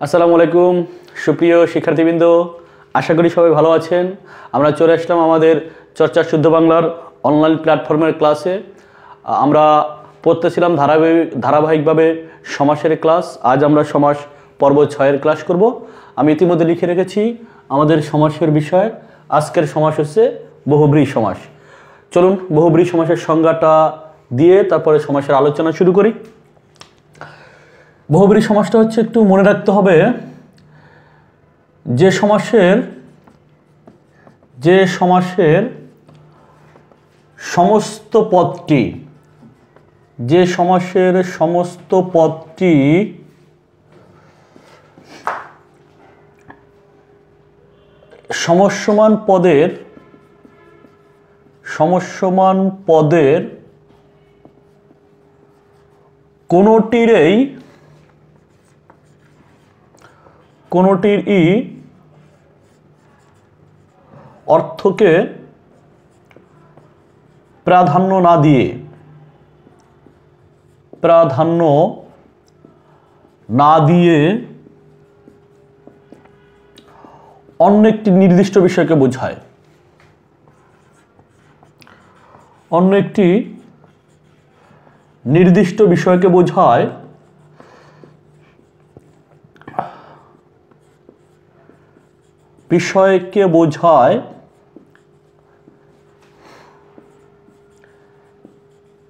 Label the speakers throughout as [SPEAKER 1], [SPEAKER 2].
[SPEAKER 1] আসসালামু আলাইকুম সুপ্রিয় শিক্ষার্থীবৃন্দ, আশা করি সবাই ভালো আছেন। আমরা চলে আসলাম আমাদের চর্চা শুদ্ধ বাংলার অনলাইন প্ল্যাটফর্মের ক্লাসে। আমরা পড়তেছিলাম ধারাবাহিকভাবে সমাসের ক্লাস। আজ আমরা সমাস পর্ব 6-এর ক্লাস করব। আমি ইতিমধ্যে লিখে রেখেছি আমাদের সমাসের বিষয়। আজকের সমাস হচ্ছে বহুব্রীহি সমাস। চলুন বহুব্রীহি সমাসের সংজ্ঞাটা দিয়ে তারপরে সমাসের আলোচনা শুরু করি। বহুব্রীহি সমাসটা হচ্ছে, একটু মনে রাখতে হবে, যে সমাসের সমস্ত পদটি সমস্যমান পদের কোনোটিরই অর্থকে প্রাধান্য না দিয়ে অন্য একটি নির্দিষ্ট বিষয়কে বোঝায়।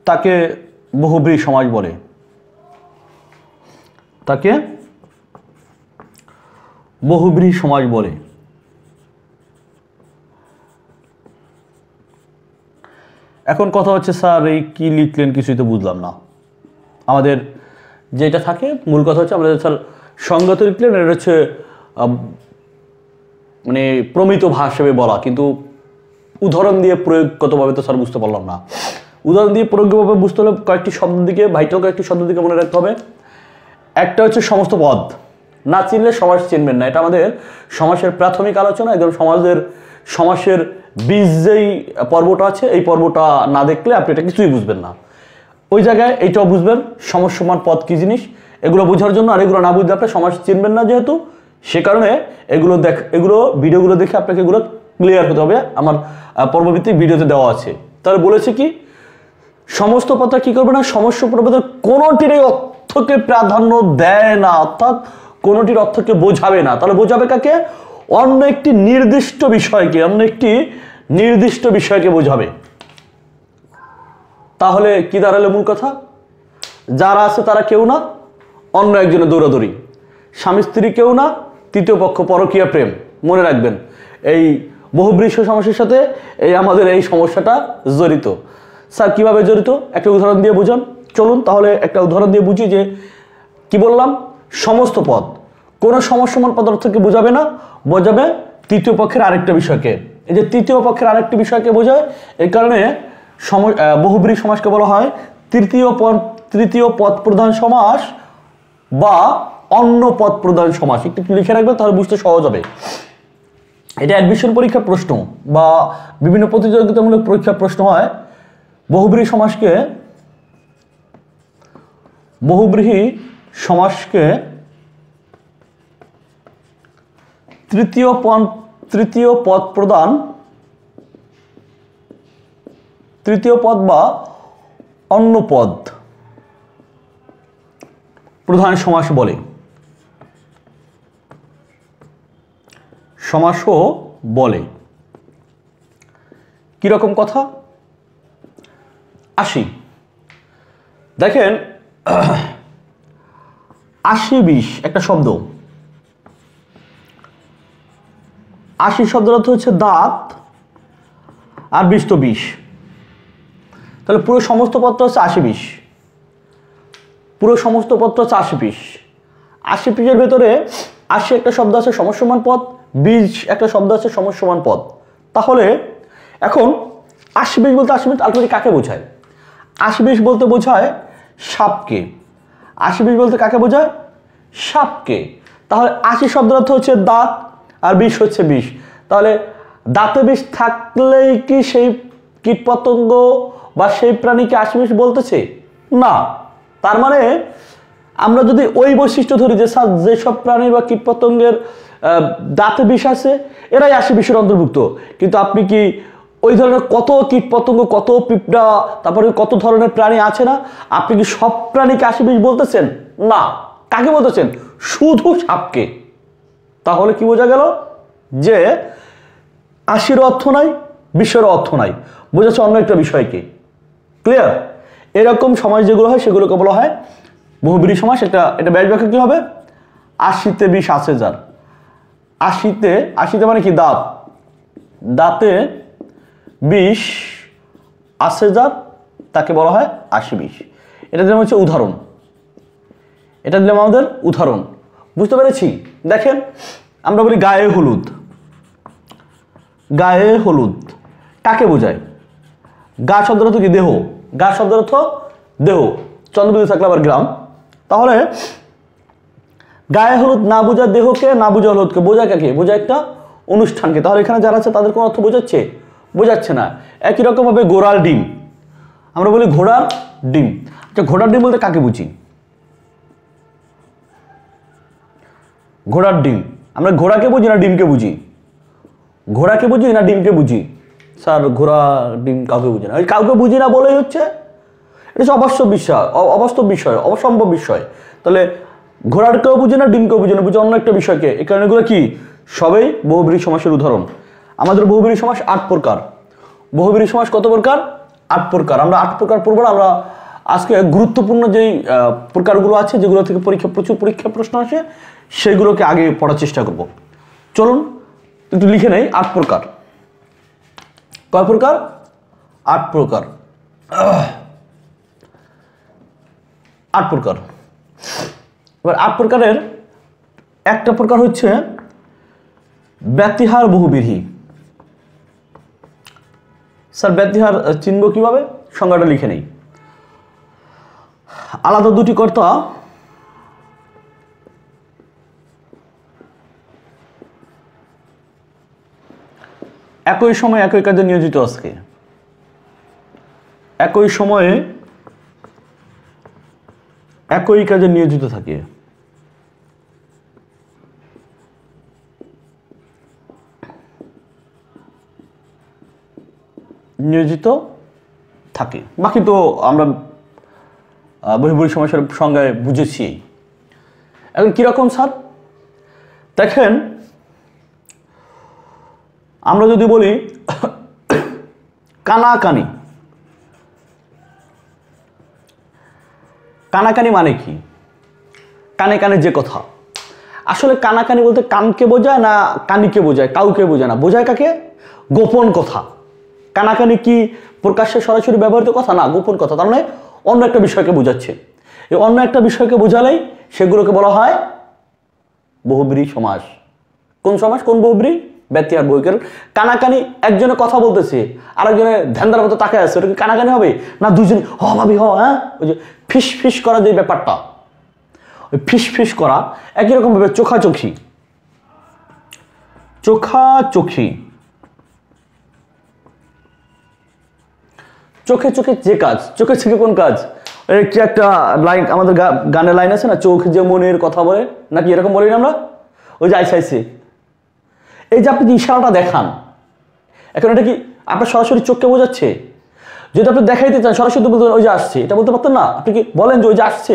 [SPEAKER 1] তাকে বহুব্রীহি সমাস বলে। এখন কথা হচ্ছে, স্যার এই কি লিখলেন, কিছুই তো বুঝলাম না। আমাদের যেটা থাকে মূল কথা হচ্ছে, আমাদের স্যার সংজ্ঞা তো লিখলেন, এটা হচ্ছে মানে প্রমিত ভাষা হিসেবে বলা, কিন্তু উদাহরণ দিয়ে প্রয়োগগতভাবে তো স্যার বুঝতে পারলাম না। উদাহরণ দিয়ে প্রয়োগভাবে বুঝতে হলে কয়েকটি শব্দের দিকে মনে রাখতে হবে। একটা হচ্ছে সমস্ত পদ। না চিনলে সমাস চিনবেন না, এটা আমাদের সমাসের প্রাথমিক আলোচনা। একদম সমাসের বীজ যেই পর্বটা আছে, এই পর্বটা না দেখলে আপনি এটা কিছুই বুঝবেন না। ওই জায়গায় এইটাও বুঝবেন, সমস্যমান পদ কি জিনিস, এগুলো বোঝার জন্য। আর এগুলো না বুঝলে আপনি সমাস চিনবেন না, যেহেতু সে কারণে এগুলো ভিডিওগুলো দেখে আপনাকে এগুলো ক্লিয়ার হতে হবে। আমার পর্বভিত্তিক ভিডিওতে দেওয়া আছে। তাহলে বলেছে কি, সমস্ত পদটা কি করবে না, সমস্ত পদের কোনোটির অর্থকে প্রাধান্য দেয় না, অর্থাৎ কোনোটির অর্থকে বোঝাবে না। তাহলে বোঝাবে কাকে? অন্য একটি নির্দিষ্ট বিষয়কে বোঝাবে। তাহলে কি দাঁড়ালো মূল কথা? যারা আছে তারা কেউ না, অন্য একজনের দৌড়াদৌড়ি। স্বামী স্ত্রী কেউ না, তৃতীয় পক্ষ, পরকীয়া প্রেম। মনে রাখবেন, এই বহুব্রীহি সমাসের সাথে আমাদের এই সমস্যাটা জড়িত। স্যার কিভাবে জড়িত, একটা উদাহরণ দিয়ে বুঝান। চলুন তাহলে একটা উদাহরণ দিয়ে বুঝি যে কি বললাম। সমস্ত পদ কোনো সমস্যমান পদার্থকে বোঝাবে না, বোঝাবে তৃতীয় পক্ষের আরেকটা বিষয়কে। এই যে তৃতীয় পক্ষের আরেকটি বিষয়কে বোঝায়, এই কারণে বহুব্রীহি সমাসকে বলা হয় তৃতীয় পদ প্রধান সমাস বা অন্য পদ প্রধান সমাস। একটু লিখে রাখবেন, তাহলে বুঝতে সহজ হবে। এটা অ্যাডমিশন পরীক্ষার প্রশ্ন বা বিভিন্ন প্রতিযোগিতামূলক পরীক্ষার প্রশ্ন হয়। বহুব্রীহি সমাসকে তৃতীয় পদ বা অন্য পদ প্রধান সমাস বলে। কিরকম কথা আসি দেখেন। 80-20 একটা শব্দ। 80 শব্দের অর্থ হচ্ছে দাঁত, আর 20 তো 20। তাহলে পুরো সমস্ত পদটা হচ্ছে 80-20। 80-20-এর ভেতরে 80 একটা শব্দ আছে সমস্যমান পদ, 20 একটা শব্দ আছে সমস্যমান পদ। তাহলে এখন 80-20 বলতে আলটিমেটলি কাকে বোঝায়? 80-20 বলতে বোঝায় সাপকে। 80-20 বলতে কাকে বোঝায়? সাপকে। তাহলে 80 শব্দের অর্থ হচ্ছে দাঁত, আর 20 হচ্ছে বিষ। তাহলে দাঁতে বিষ থাকলেই কি সেই কীটপতঙ্গ বা সেই প্রাণীকে 80-20 বলতেছে? না। তার মানে আমরা যদি ওই বৈশিষ্ট্য ধরি যে স্যার যেসব প্রাণীর বা কীটপতঙ্গের দাঁতে বিষ আছে এরাই আশি বিষের অন্তর্ভুক্ত, কিন্তু আপনি কি ওই ধরনের কত কীটপতঙ্গ, কত পিঁপড়া, তারপরে কত ধরনের প্রাণী আছে না, আপনি কি সব প্রাণীকে আশি বিষ বলতেছেন? না। কাকে বলতেছেন? শুধু সাপকে। তাহলে কি বোঝা গেল যে আশির অর্থ নাই, বিশ্বের অর্থ নাই, বোঝাচ্ছে অন্য একটা বিষয়কে। ক্লিয়ার? এরকম সমাজ যেগুলো হয় সেগুলোকে বলা হয় বহুব্রীহি সমাস। এটা ব্যাস ব্যাখ্যা কি হবে? আশিতে বিষ আছে যার। আশিতে মানে কি? দাঁত। দাঁতে বিষ আছে যার তাকে বলা হয় আশি বিষ। এটা দিলাম হচ্ছে উদাহরণ, এটা দিলাম আমাদের উদাহরণ। বুঝতে পেরেছি? দেখেন আমরা বলি গায়ে হলুদ। গায়ে হলুদ কাকে বোঝায়? গা শব্দের অর্থ কি? দেহ। গা শব্দের অর্থ দেহ। চন্দ্রবিন্দু থাকলে আবার গ্রাম। তাহলে গায়ে হলুদ না বোঝা দেহকে, না বোঝা হলুদকে, বোঝা কাকে? বোঝা একটা অনুষ্ঠানকে। তাহলে এখানে যারা আছে তাদের কোনো অর্থ বোঝাচ্ছে? বোঝাচ্ছে না। একই রকম ভাবে ঘোড়ার ডিম, আমরা বলি ঘোড়ার ডিম। আচ্ছা, ঘোড়ার ডিম বলতে কাকে বুঝি? ঘোড়ার ডিম আমরা ঘোড়াকে বুঝি না ডিমকে বুঝি? ঘোড়াকে বুঝি না ডিমকে বুঝি? স্যার ঘোড়া ডিম কাউকে বুঝি না। ওই কাউকে বুঝি না বলেই হচ্ছে এটা হচ্ছে অবাস্তব বিষয়, অবাস্তব বিষয়, অসম্ভব বিষয়। তাহলে ঘোড়ারকেও বুঝি না, ডিমকেও বুঝি না, বুঝি অন্য একটা বিষয়কে। এই কারণে এগুলো কি? সবই বহুব্রীহি সমাসের উদাহরণ। আমাদের বহুব্রীহি সমাস 8 প্রকার। বহুব্রীহি সমাস কত প্রকার? 8 প্রকার। আমরা 8 প্রকার পড়বো না। আমরা আজকে গুরুত্বপূর্ণ যেই প্রকারগুলো আছে, যেগুলো থেকে প্রচুর পরীক্ষা প্রশ্ন আসে, সেগুলোকে আগে পড়ার চেষ্টা করব। চলুন একটু লিখে নেই। 8 প্রকার। কয় প্রকার? 8 প্রকার। 8 প্রকার। এবার 8 প্রকারের একটা প্রকার হচ্ছে ব্যতিহার বহুব্রীহি। স্যার ব্যতিহার চিনব কিভাবে? সংজ্ঞাটা লিখে নেই। আলাদা দুটি কর্তা একই সময়ে একই কাজে নিয়োজিত আছে। একই সময়ে একই কাজে নিয়োজিত থাকে। নিয়োজিত থাকে। বাকি তো আমরা বহুব্রীহি সমাসের সংজ্ঞায় বুঝেছি। এখন কিরকম স্যার? দেখেন আমরা যদি বলি কানাকানি, কানাকানি মানে কি? কানে কানে যে কথা। আসলে কানাকানি বলতে কানকে বোঝায় না কানিকে বোঝায়? কাউকে বোঝায় না। বোঝায় কাকে? গোপন কথা। কানাকানি কি প্রকাশ্যে সরাসরি ব্যবহৃত কথা না, গোপন কথা। তার মানে অন্য একটা বিষয়কে বোঝাচ্ছে। এই অন্য একটা বিষয়কে বোঝালেই সেগুলোকে বলা হয় বহুব্রীহি সমাস। কোন সমাস? কোন বহুব্রীহি? ব্যতিহার বহুব্রীহি। কানাকানি একজনে কথা বলতেছে, আরেকজনে ধ্যানদার মতো তাকায় আছে, ওটা কি কানাকানি হবে? না দুইজনে হ ভাবি হ, হ্যাঁ, ওই যে ফিস ফিস করা যে ব্যাপারটা, ওই ফিস ফিস করা। একই রকম ভাবে চোখাচোখি। চোখাচোখি, চোখে চোখে যে কাজ। চোখে চোখে কোন কাজ? কি একটা লাইন আমাদের গানের লাইন আছে না, চোখ যে মনের কথা বলে, নাকি এরকম বলি না আমরা? ওই যে আইসে এই যে আপনি ইশারাটা দেখান, এখন এটা কি আপনার সরাসরি চোখকে বোঝাচ্ছে? যদি আপনি দেখাইতে চান সরাসরি বলতে ওই যে আসছে, এটা বলতে পারতেন না? আপনি কি বলেন যে ওই যে আসছে,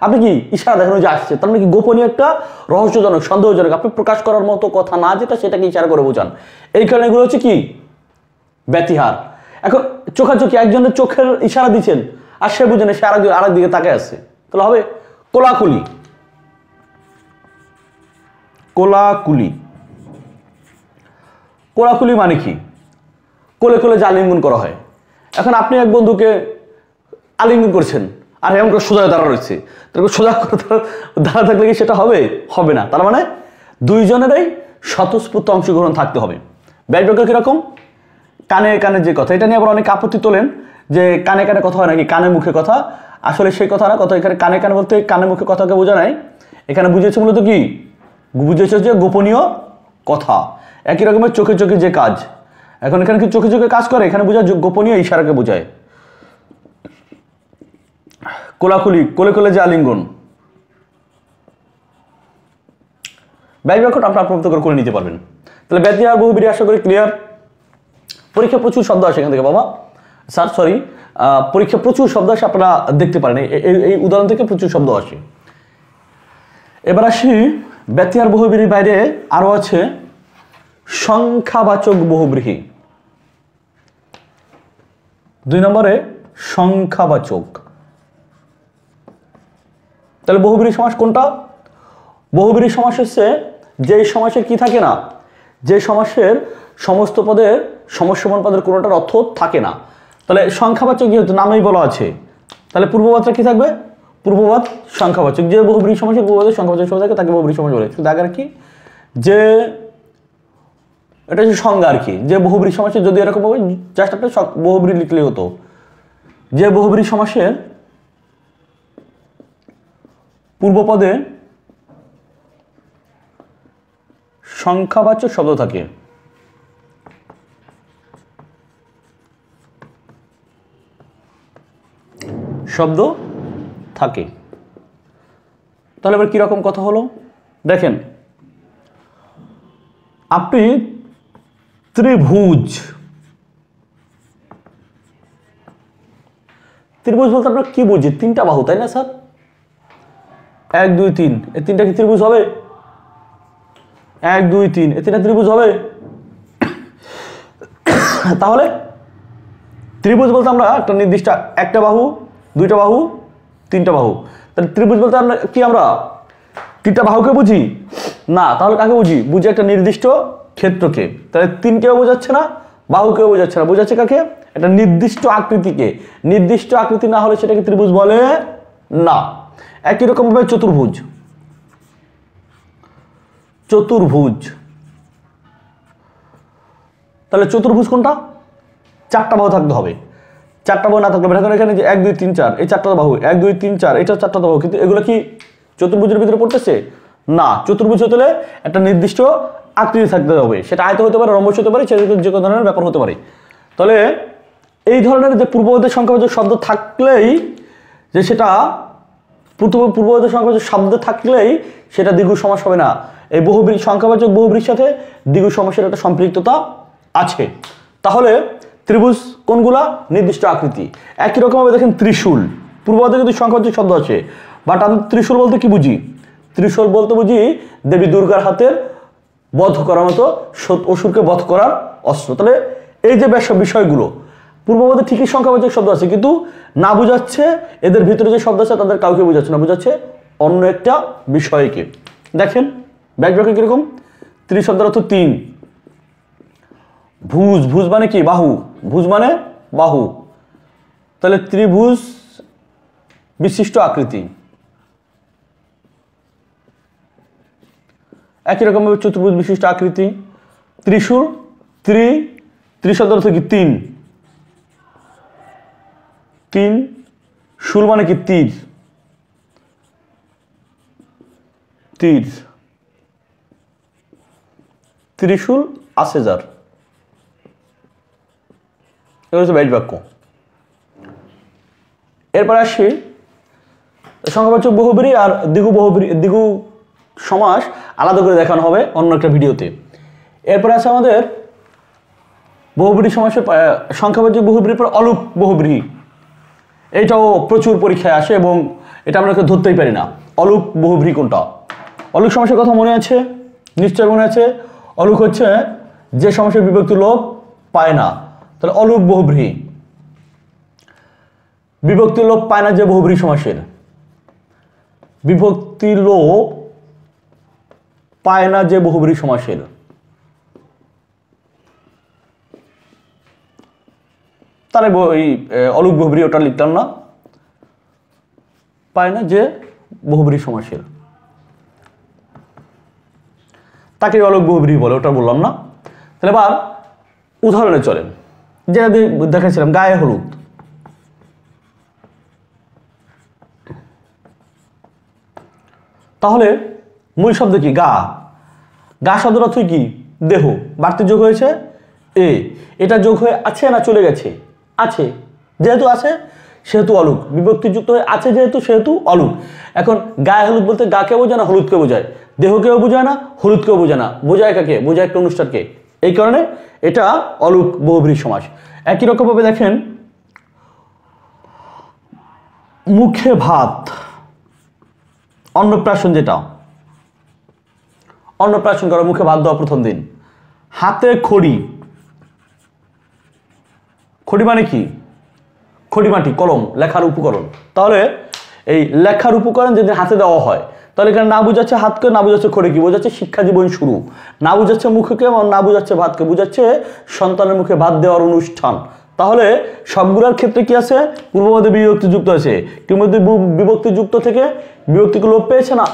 [SPEAKER 1] আপনি কি ইশারা দেখেন ওই যে আসছে, তার মানে কি গোপনীয় একটা রহস্যজনক, সন্দেহজনক, আপনি প্রকাশ করার মতো কথা না যেটা, সেটাকে ইশারা করে বোঝান। এই কারণে এগুলো হচ্ছে কি? ব্যতিহার। এখন চোখাচোখি, একজনের চোখের ইশারা দিচ্ছেন আর সে বুঝে না, সে আরেক দিকে তাকে আছে, তাহলে হবে কোলাকুলি। কোলাকুলি, কোলাকুলি মানে কি? কোলে কোলে যে আলিঙ্গন করা হয়। এখন আপনি এক বন্ধুকে আলিঙ্গন করছেন আর এমন করে সোজা দাঁড়া রয়েছে, তারপর সোজা দাঁড়া থাকলে কি সেটা হবে? হবে না। তার মানে দুইজনেরই স্বতঃস্ফূর্ত অংশগ্রহণ থাকতে হবে। ব্যাকগ্রাউন্ড কিরকম? কানে কানে যে কথা, এটা নিয়ে আবার অনেক আপত্তি তোলেন যে কানে কানে কথা হয় নাকি, কানে মুখে কথা। আসলে সেই কথা না, কথা এখানে কানে কানে বলতে কানে মুখে কথাকে বোঝা নাই, এখানে বুঝেছে মূলত কি? বুঝেছে যে গোপনীয় কথা। একই রকমের চোখে চোখে যে কাজ। এখন এখানে কি চোখে চোখে কাজ করে? এখানে বোঝায় গোপনীয় ইশারাকে বোঝায়। কোলাকুলি, কোলে কোলে যে আলিঙ্গন, ব্যয় বাক্যটা আপনার মতো করে নিতে পারবেন। তাহলে ব্যতি আর বহুব্রীহি আশা করি ক্লিয়ার। পরীক্ষা প্রচুর শব্দ আসে এখান থেকে বাবা, স্যার সরি, পরীক্ষা প্রচুর শব্দ আসে, আপনারা দেখতে পারেন এই উদাহরণ থেকে প্রচুর শব্দ আসে। এবার আসি ব্যতি আর বহুব্রীহির বাইরে আরো আছে সংখ্যাবাচক বহুব্রীহি। 2 নম্বরে সংখ্যাবাচক। তাহলে বহুব্রীহি সমাস কোনটা? বহুব্রীহি সমাস হচ্ছে যে সমাসে কি থাকে না, যে সমাসের সমস্ত পদের সমস্যমান পদের কোনোটার অর্থ থাকে না। তাহলে সংখ্যাবাচক যেহেতু নামেই বলা আছে, তাহলে পূর্ববাদটা কি থাকবে? পূর্ববাদ সংখ্যাবাচক। যে বহুব্রীহি সমাসের পূর্ববাদের সংখ্যাবাচক শব্দ থাকে তাকে বহুব্রীহি সমাস বলে। দেখা কি যে এটা হচ্ছে সংজ্ঞা আর কি, যে বহুব্রীহি সমাসে যদি এরকম হবে জাস্ট একটা বহুব্রীহি লিখলেই হতো, যে বহুব্রীহি সমাসের পূর্বপদে সংখ্যাবাচক শব্দ থাকে, শব্দ থাকে। তাহলে এবার কিরকম কথা হলো দেখেন, আপনি ত্রিভুজ, ত্রিভুজ বলতে আমরা কি বুঝি? 3টা বাহু, তাই না স্যার? 1 2 3, এই 3টা কি ত্রিভুজ হবে? 1 2 3, এই 3টা ত্রিভুজ হবে? তাহলে ত্রিভুজ বলতে আমরা একটা নির্দিষ্ট একটা বাহু, 2টা বাহু, 3টা বাহু। তাহলে ত্রিভুজ বলতে আমরা কি, আমরা 3টা বাহুকে বুঝি না, তাহলে কাকে বুঝি? বুঝি একটা নির্দিষ্ট ক্ষেত্রকে। তাহলে 3কেও বোঝাচ্ছে না, বাহুকেও বোঝাচ্ছে না, বোঝাচ্ছে কাকে? একটা নির্দিষ্ট আকৃতিকে। নির্দিষ্ট আকৃতি না হলে সেটাকে ত্রিভুজ বলে না। একই রকম ভাবে চতুর্ভুজ, চতুর্ভুজ। তাহলে চতুর্ভুজ কোনটা? 4টা বাহু থাকতে হবে, 4টা বাহু না থাকলে এখন এখানে যে 1 2 3 4 এই 4টা বাহু, 1 2 3 4 এটা 4টা বাহু, কিন্তু এগুলো কি চতুর্ভুজের ভিতরে পড়তেছে না। চতুর্ভুজ হতে হলে একটা নির্দিষ্ট আকৃতি থাকতে হবে, সেটা আয়ত হতে পারে, রম্বস হতে পারে, সেটা যে কোনো ধরনের ব্যাপার হতে পারে। তাহলে এই ধরনের যে পূর্ববাদের সংখ্যাবাচক শব্দ থাকলেই, যে সেটা পূর্ববাদের সংখ্যাবাচক শব্দ থাকলেই সেটা দ্বিগু সমাস হবে না। এই বহুব্রীহি সংখ্যাবাচক বহুব্রীহির সাথে দ্বিগু সমাসের একটা সম্পৃক্ততা আছে। তাহলে ত্রিভুজ কোনগুলা? নির্দিষ্ট আকৃতি। একই রকমভাবে দেখেন ত্রিশূল, পূর্ববাদে কিন্তু সংখ্যাবাচক শব্দ আছে, বাট আমি ত্রিশূল বলতে কি বুঝি? ত্রিশূল বলতে বুঝি দেবী দুর্গার হাতের বধ করার মতো, অসুরকে বধ করার অস্ত্র। তাহলে এই যে বিষয়গুলো পূর্ববাদে ঠিকই সংখ্যাবাচক শব্দ আছে, কিন্তু না বুঝাচ্ছে এদের ভিতরে যে শব্দ আছে তাদের কাউকে বোঝাচ্ছে না, বোঝাচ্ছে অন্য একটা বিষয়কে। দেখেন ব্যাকগ্রাউন্ড কিরকম? ত্রি শব্দের অর্থ 3। ভুজ, ভুজ মানে কি? বাহু, ভুজ মানে বাহু। তাহলে ত্রিভুজ বিশিষ্ট আকৃতি। একই রকম ভাবে চতুর্ভুজ বিশিষ্ট আকৃতি। ত্রিশূল, ত্রি শব্দের অর্থ কি? 3। 3, শূল মানে কি? তীর, তীর। ত্রিশূল আসেজার, এগুলো হচ্ছে ব্যাট বাক্য। এরপর আসি সংখ্যাবাচক বহুব্রীহি আর দ্বিগু বহুব্রীহি, দ্বিগু সমাস আলাদা করে দেখানো হবে অন্য একটা ভিডিওতে। এরপর আছে আমাদের বহুব্রীহি সমাসের সংখ্যাবাচক বহুব্রীহির পর অলুক বহুব্রীহি। এটাও প্রচুর পরীক্ষায় আসে এবং এটা আমরা ধরতেই পারি না। অলুক বহুব্রীহি কোনটা? অলুক সমাসের কথা মনে আছে? নিশ্চয় মনে আছে। অলুক হচ্ছে যে সমাসের বিভক্তি লোপ পায় না। তাহলে অলুক বহুব্রীহি, বিভক্তি লোপ পায় না যে বহুব্রীহি সমাসের, বিভক্তি লোপ পায় না যে বহুব্রীহি সমাসের। তাহলে এই অলুক বহুব্রীহি ওটা লিখতাম না, পায় না যে বহুব্রীহি সমাসের, তাকে অলুক বহুব্রীহি বলে, ওটা বললাম না। তাহলে এবার উদাহরণে চলেন, যেটা দেখাচ্ছিলাম গায়ে হলুদ। তাহলে মূল শব্দ কি? গা। গা শব্দের অর্থ কি? দেহ। বাড়তি যোগ হয়েছে এ, এটা যোগ হয়ে আছে না চলে গেছে? আছে, যেহেতু আছে সেহেতু অলুক, বিভক্তি যুক্ত হয়ে আছে যেহেতু সেহেতু অলুক। এখন গায়ে হলুদ বলতে গাকে বোঝায় না হলুদকে বোঝায়? দেহকেও বোঝায় না, হলুদকেও বোঝায় না, বোঝায় কাকে? বোঝায় একটা অনুষ্ঠানকে। এই কারণে এটা অলুক বহুব্রীহি সমাস। একই রকমভাবে দেখেন মুখে ভাত, অন্নপ্রাশন, যেটা অন্নপ্রাশন করা, মুখে ভাত দেওয়া প্রথম দিন। হাতে খড়ি, খড়ি মানে কি? খড়িমাটি, কলম, লেখার উপকরণ। তাহলে এই লেখার উপকরণ যেদিন হাতে দেওয়া হয়, তাহলে এখানে না বুঝাচ্ছে হাতকে, না বুঝাচ্ছে খড়ি, কি বোঝাচ্ছে? শিক্ষা জীবন শুরু। না বুঝাচ্ছে মুখকে, না বুঝাচ্ছে ভাতকে, বুঝাচ্ছে সন্তানের মুখে ভাত দেওয়ার অনুষ্ঠান। তাহলে সবগুলোর ক্ষেত্রে কি আছে? পূর্বমধ্যে বিভক্তি যুক্ত আছে। পূর্বমধ্যে বিভক্তি যুক্ত থেকে বিভক্তিকে লোপ পেয়েছে না?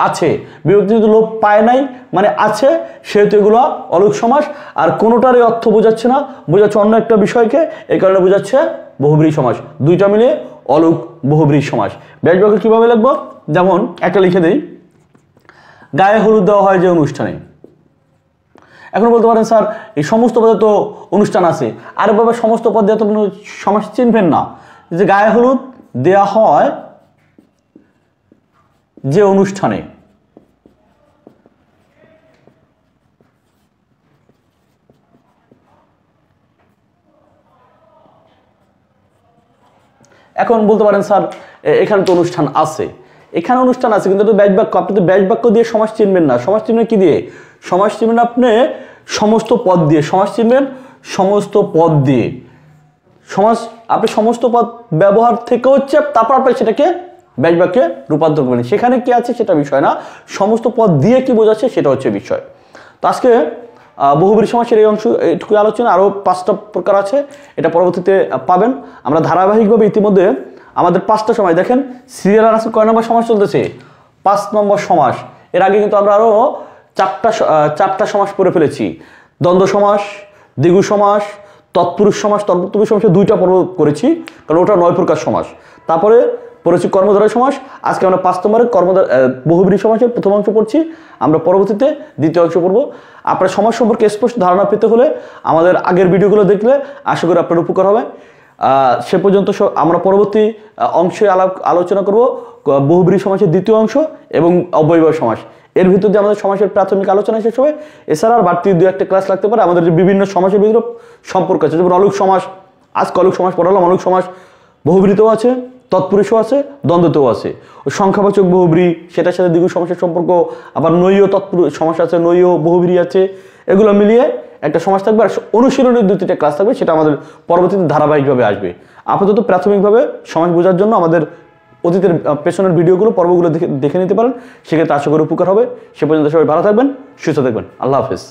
[SPEAKER 1] আছে। বিভক্তি যদি লোপ পায় নাই মানে আছে, সেহেতু এগুলো অলুক সমাস। আর কোনোটারই অর্থ বোঝাচ্ছে না, বোঝাচ্ছে অন্য একটা বিষয়কে, এই কারণে বোঝাচ্ছে বহুব্রীহি সমাস। দুইটা মিলে অলুক বহুব্রীহি সমাস। ব্যাস বাক্য কিভাবে লিখবো? যেমন একটা লিখে দেই, গায়ে হলুদ দেওয়া হয় যে অনুষ্ঠানে। এখন বলতে পারেন স্যার এই সমস্ত পদে তো অনুষ্ঠান আছে, আরে বাবা সমস্ত পদ দিয়ে তো কোনো সমাস চিনবেন না। যে গায়ে হলুদ দেয়া হয় যে অনুষ্ঠানে, এখন বলতে পারেন স্যার এখানে তো অনুষ্ঠান আছে, এখানে অনুষ্ঠান আছে কিন্তু ব্যাস বাক্য, আপনি তো ব্যাস বাক্য দিয়ে সমাস চিনবেন না। সমাস চিনবেন কি দিয়ে? সমাস চিনবেন আপনি সমস্ত পদ দিয়ে। সমাস চিনবেন সমস্ত পদ দিয়ে। সমাস আপনি সমস্ত পদ ব্যবহার থেকে হচ্ছে, তারপর আপনি সেটাকে ব্যাস বাক্যে রূপান্তর করবেন। সেখানে কি আছে সেটা বিষয় না, সমস্ত পদ দিয়ে কি বোঝাচ্ছে সেটা হচ্ছে বিষয়। তো আজকে বহুব্রীহি সমাসের এই অংশ এটুকু আলোচনা, আরও 5টা প্রকার আছে, এটা পরবর্তীতে পাবেন। আমরা ধারাবাহিকভাবে ইতিমধ্যে আমাদের 5টা সমাস দেখেন, সিরিয়াল আছে কয় নম্বর সমাস চলতেছে? 5 নম্বর সমাস। এর আগে কিন্তু আমরা আরও 4টা সমাস পড়ে ফেলেছি। দ্বন্দ্ব সমাস, দ্বিগু সমাস, তৎপুরুষ সমাস। তৎপুরুষ সমাসে 2টা পর্ব করেছি, কারণ ওটা 9 প্রকার সমাস। তারপরে পড়েছি কর্মধারয় সমাস। আজকে আমরা 5 নম্বরের বহুব্রীহি সমাসের প্রথম অংশ পড়ছি, আমরা পরবর্তীতে দ্বিতীয় অংশ পড়ব। আপনার সমাজ সম্পর্কে স্পষ্ট ধারণা পেতে হলে আমাদের আগের ভিডিওগুলো দেখলে আশা করি আপনার উপকার হবে। সে পর্যন্ত আমরা পরবর্তী অংশে আলোচনা করব বহুব্রীহি সমাসের দ্বিতীয় অংশ এবং অব্যয়ভাব সমাস। এর ভিতর দিয়ে আমাদের সমাসের প্রাথমিক আলোচনা শেষ হবে। এছাড়া আর বাড়তি 2-1টা ক্লাস লাগতে পারে। আমাদের যে বিভিন্ন সমাসের ভিতরে সম্পর্ক আছে, যেমন অলুক সমাস, আজকে অলুক সমাস পড়ালাম। অলুক সমাস বহুব্রীহিতেও আছে, তৎপুরুষও আছে, দ্বন্দ্বতেও আছে। সংখ্যাবাচক বহুব্রীহি, সেটার সাথে দ্বিগু সমাসের সম্পর্ক, আবার নৈয় তৎপুরুষ সমাস আছে, নৈয় বহুব্রীহি আছে, এগুলো মিলিয়ে একটা সমাস থাকবে। আর অনুশীলনের 2-3টা ক্লাস থাকবে, সেটা আমাদের পরবর্তীতে ধারাবাহিকভাবে আসবে। আপাতত প্রাথমিকভাবে সমাস বোঝার জন্য আমাদের অতীতের পেছনের ভিডিওগুলো, পর্বগুলো দেখে নিতে পারেন। সেক্ষেত্রে আশা করি উপকার হবে। সে পর্যন্ত সবাই ভালো থাকবেন, সুস্থ থাকবেন। আল্লাহ হাফেজ।